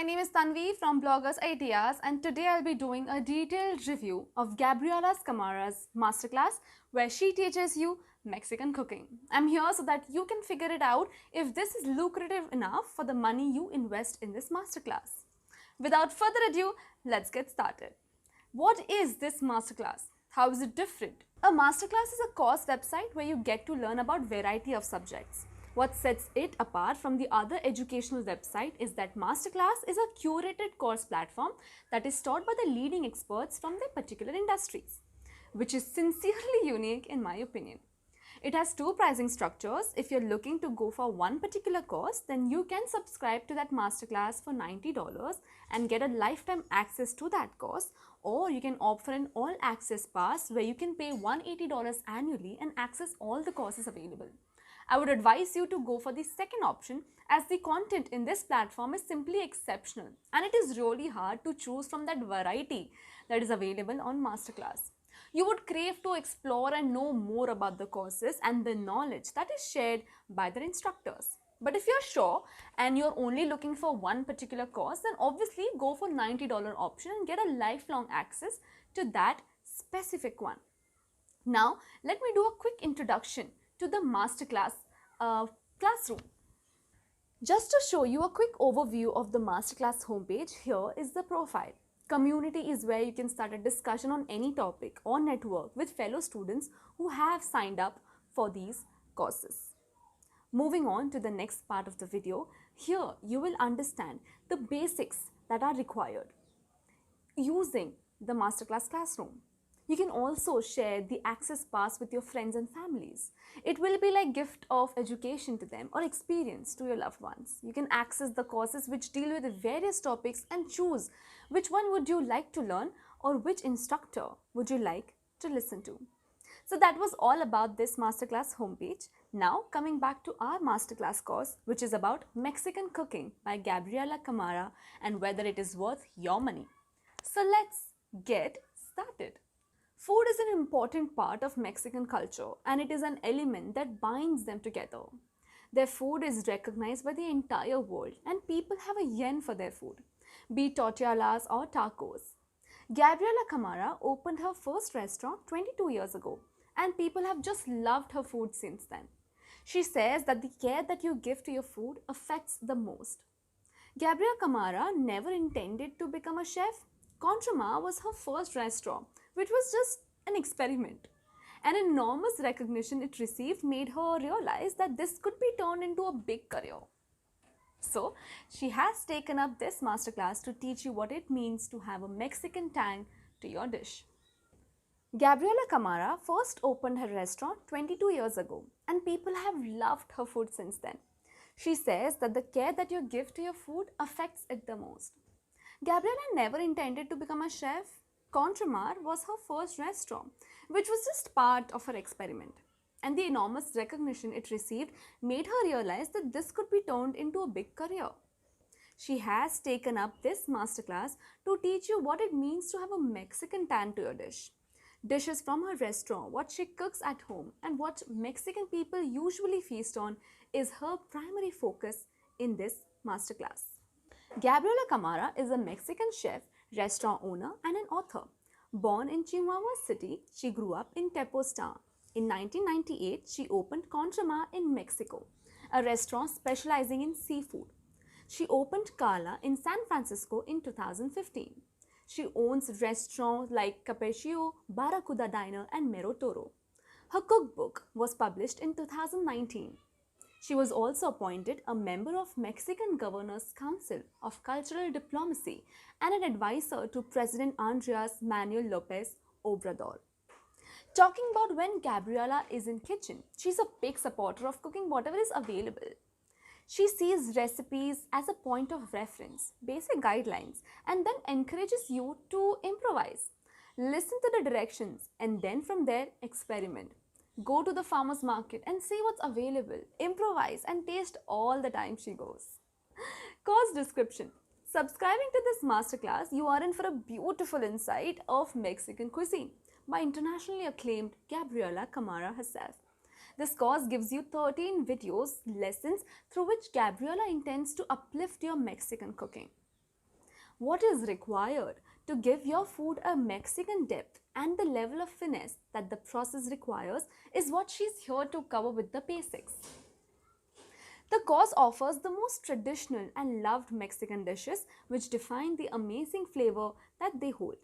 my name is Tanvi from Bloggers Ideas, and today I'll be doing a detailed review of Gabriela Camara's masterclass where she teaches you Mexican cooking. I'm here so that you can figure it out if this is lucrative enough for the money you invest in this masterclass. Without further ado, let's get started. What is this masterclass? How is it different? A masterclass is a course website where you get to learn about variety of subjects. What sets it apart from the other educational website is that Masterclass is a curated course platform that is taught by the leading experts from their particular industries, which is sincerely unique in my opinion. It has two pricing structures. If you're looking to go for one particular course, then you can subscribe to that masterclass for $90 and get a lifetime access to that course, or you can opt for an all access pass where you can pay $180 annually and access all the courses available. I would advise you to go for the second option as the content in this platform is simply exceptional and it is really hard to choose from that variety that is available on Masterclass. You would crave to explore and know more about the courses and the knowledge that is shared by their instructors. But if you're sure and you're only looking for one particular course, then obviously go for $90 option and get a lifelong access to that specific one. Now, let me do a quick introduction to the masterclass classroom. Just to show you a quick overview of the masterclass homepage, here is the profile. Community is where you can start a discussion on any topic or network with fellow students who have signed up for these courses. Moving on to the next part of the video, here you will understand the basics that are required using the masterclass classroom. You can also share the access pass with your friends and families. It will be like gift of education to them or experience to your loved ones. You can access the courses which deal with various topics and choose which one would you like to learn or which instructor would you like to listen to. So that was all about this masterclass homepage. Now coming back to our masterclass course, which is about Mexican cooking by Gabriela Camara and whether it is worth your money. So let's get started. Food is an important part of Mexican culture and it is an element that binds them together. Their food is recognized by the entire world and people have a yen for their food, be it tortillas or tacos. Gabriela Camara opened her first restaurant 22 years ago and people have just loved her food since then. She says that the care that you give to your food affects the most. Gabriela Camara never intended to become a chef. Contrama was her first restaurant, which was just an experiment. An enormous recognition it received made her realize that this could be turned into a big career. So, she has taken up this masterclass to teach you what it means to have a Mexican tang to your dish. Gabriela Camara first opened her restaurant 22 years ago and people have loved her food since then. She says that the care that you give to your food affects it the most. Gabriela never intended to become a chef. Contramar was her first restaurant, which was just part of her experiment. And the enormous recognition it received made her realize that this could be turned into a big career. She has taken up this masterclass to teach you what it means to have a Mexican tan to your dish. Dishes from her restaurant, what she cooks at home, and what Mexican people usually feast on is her primary focus in this masterclass. Gabriela Camara is a Mexican chef, restaurant owner, and an author. Born in Chihuahua City, she grew up in Tepoztlán. In 1998, she opened Contrama in Mexico, a restaurant specializing in seafood. She opened Carla in San Francisco in 2015. She owns restaurants like Capecchio, Barracuda Diner, and Mero Toro. Her cookbook was published in 2019. She was also appointed a member of Mexican Governor's Council of Cultural Diplomacy and an advisor to President Andres Manuel Lopez Obrador. Talking about when Gabriela is in kitchen, she's a big supporter of cooking whatever is available. She sees recipes as a point of reference, basic guidelines, and then encourages you to improvise. Listen to the directions and then from there experiment. Go to the farmer's market and see what's available. Improvise and taste all the time she goes. Course description. Subscribing to this masterclass, you are in for a beautiful insight of Mexican cuisine by internationally acclaimed Gabriela Camara herself. This course gives you 13 videos, lessons through which Gabriela intends to uplift your Mexican cooking. What is required to give your food a Mexican depth and the level of finesse that the process requires is what she's here to cover with the basics. The course offers the most traditional and loved Mexican dishes which define the amazing flavor that they hold.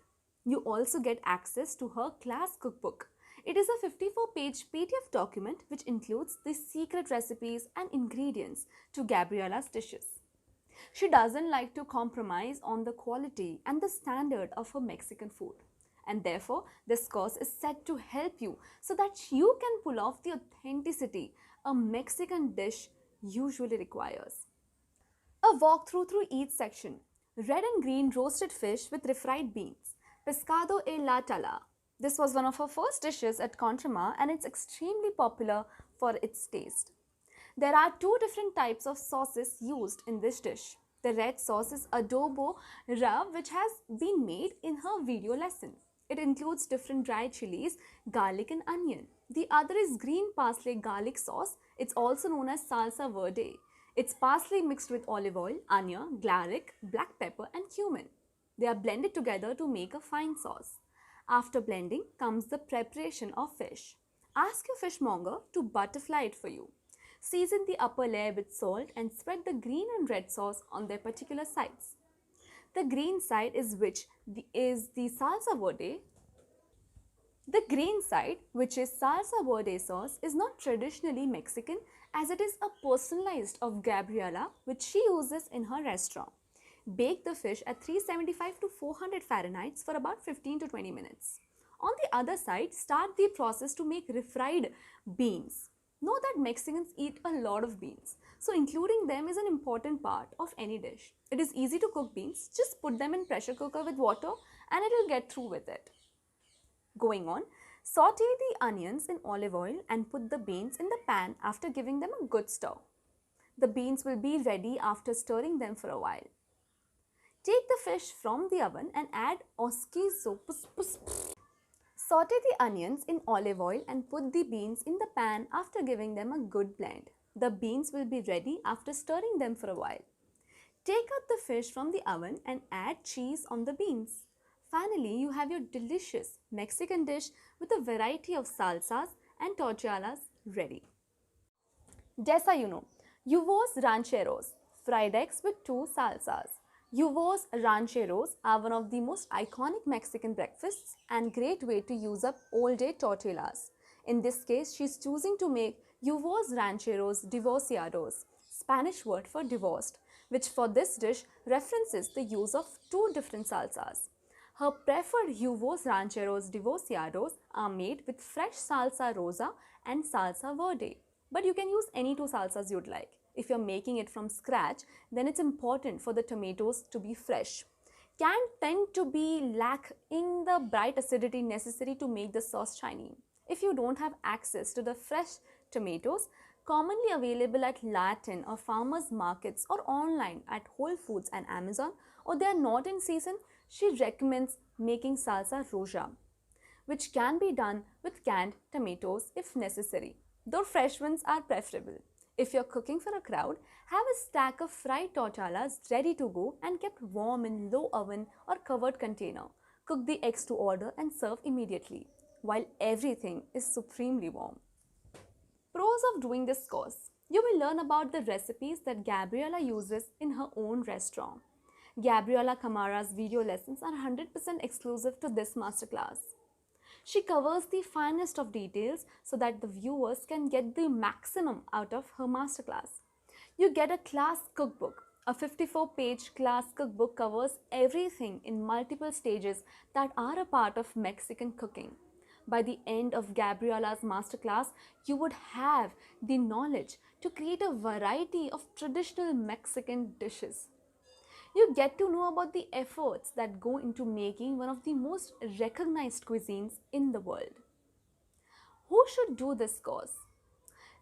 You also get access to her class cookbook. It is a 54-page PDF document which includes the secret recipes and ingredients to Gabriella's dishes. She doesn't like to compromise on the quality and the standard of her Mexican food. And therefore, this course is set to help you so that you can pull off the authenticity a Mexican dish usually requires. A walkthrough through each section. Red and green roasted fish with refried beans. Pescado e la tala. This was one of her first dishes at Contrama and it's extremely popular for its taste. There are two different types of sauces used in this dish. The red sauce is adobo rub which has been made in her video lesson. It includes different dried chilies, garlic and onion. The other is green parsley garlic sauce. It's also known as salsa verde. It's parsley mixed with olive oil, onion, garlic, black pepper and cumin. They are blended together to make a fine sauce. After blending comes the preparation of fish. Ask your fishmonger to butterfly it for you. Season the upper layer with salt and spread the green and red sauce on their particular sides. The green side is the salsa verde. The green side, which is salsa verde sauce, is not traditionally Mexican as it is a personalized of Gabriella which she uses in her restaurant. Bake the fish at 375 to 400 Fahrenheit for about 15 to 20 minutes. On the other side, start the process to make refried beans. Know that Mexicans eat a lot of beans, so including them is an important part of any dish. It is easy to cook beans, just put them in pressure cooker with water and it will get through with it. Going on, saute the onions in olive oil and put the beans in the pan after giving them a good stir. The beans will be ready after stirring them for a while. Take the fish from the oven and add oski sopus. Saute the onions in olive oil and put the beans in the pan after giving them a good blend. The beans will be ready after stirring them for a while. Take out the fish from the oven and add cheese on the beans. Finally, you have your delicious Mexican dish with a variety of salsas and tortillas ready. Desayuno. Yuvos Rancheros. Fried eggs with 2 salsas. Yuvos Rancheros are one of the most iconic Mexican breakfasts and great way to use up all-day tortillas. In this case, she is choosing to make Yuvos Rancheros Divorciados, Spanish word for divorced, which for this dish references the use of 2 different salsas. Her preferred Yuvos Rancheros Divorciados are made with fresh salsa rosa and salsa verde, but you can use any 2 salsas you'd like. If you're making it from scratch, then it's important for the tomatoes to be fresh. Canned tend to be lacking the bright acidity necessary to make the sauce shiny. If you don't have access to the fresh tomatoes, commonly available at Latin or farmers markets or online at Whole Foods and Amazon, or they are not in season, she recommends making salsa roja, which can be done with canned tomatoes if necessary, though fresh ones are preferable. If you're cooking for a crowd, have a stack of fried tortillas ready to go and kept warm in low oven or covered container. Cook the eggs to order and serve immediately, while everything is supremely warm. Pros of doing this course. You will learn about the recipes that Gabriella uses in her own restaurant. Gabriella Camara's video lessons are 100% exclusive to this masterclass. She covers the finest of details so that the viewers can get the maximum out of her masterclass. You get a class cookbook. A 54-page class cookbook covers everything in multiple stages that are a part of Mexican cooking. By the end of Gabriella's masterclass, you would have the knowledge to create a variety of traditional Mexican dishes. You get to know about the efforts that go into making one of the most recognized cuisines in the world. Who should do this course?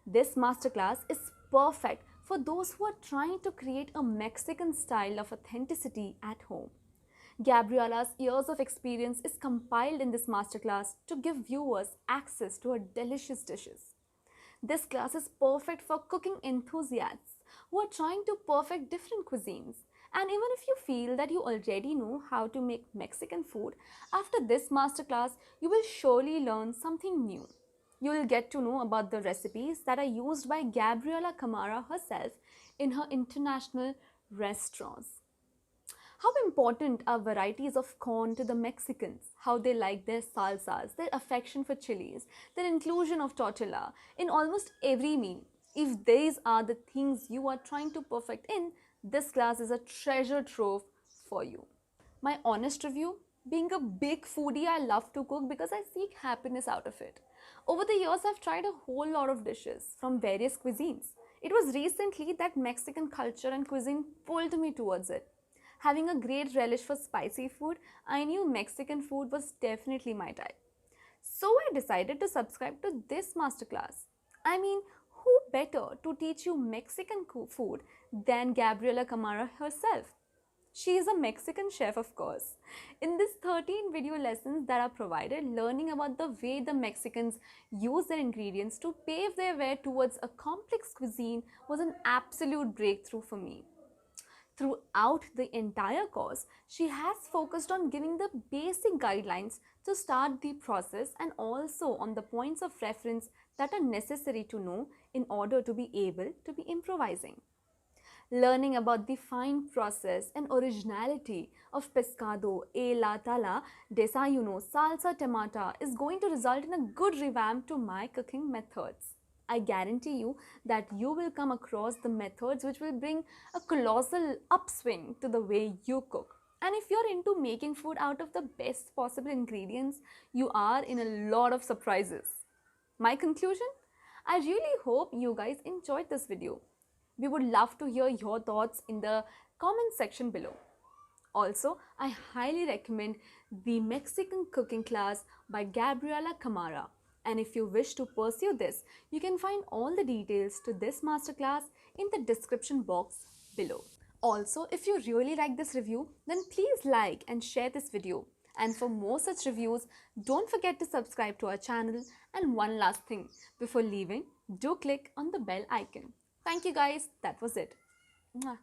This masterclass is perfect for those who are trying to create a Mexican style of authenticity at home. Gabriella's years of experience is compiled in this masterclass to give viewers access to her delicious dishes. This class is perfect for cooking enthusiasts who are trying to perfect different cuisines And even if you feel that you already know how to make Mexican food, after this masterclass, you will surely learn something new. You will get to know about the recipes that are used by Gabriela Camara herself in her international restaurants. How important are varieties of corn to the Mexicans? How they like their salsas, their affection for chilies, their inclusion of tortilla in almost every meal. If these are the things you are trying to perfect in, this class is a treasure trove for you. My honest review, being a big foodie, I love to cook because I seek happiness out of it. Over the years, I've tried a whole lot of dishes from various cuisines. It was recently that Mexican culture and cuisine pulled me towards it. Having a great relish for spicy food, I knew Mexican food was definitely my type. So I decided to subscribe to this masterclass. I mean, who better to teach you Mexican food than Gabriela Camara herself? She is a Mexican chef, of course. In these 13 video lessons that are provided, learning about the way the Mexicans use their ingredients to pave their way towards a complex cuisine was an absolute breakthrough for me. Throughout the entire course, she has focused on giving the basic guidelines to start the process and also on the points of reference that are necessary to know in order to be able to be improvising. Learning about the fine process and originality of pescado a la tala desayuno salsa tomata is going to result in a good revamp to my cooking methods. I guarantee you that you will come across the methods which will bring a colossal upswing to the way you cook. And if you're into making food out of the best possible ingredients, you are in a lot of surprises. My conclusion? I really hope you guys enjoyed this video. We would love to hear your thoughts in the comment section below. Also, I highly recommend the Mexican cooking class by Gabriela Camara. And if you wish to pursue this, you can find all the details to this masterclass in the description box below. Also, if you really like this review, then please like and share this video. And for more such reviews, don't forget to subscribe to our channel. And one last thing, before leaving, do click on the bell icon. Thank you guys, that was it. Mwah.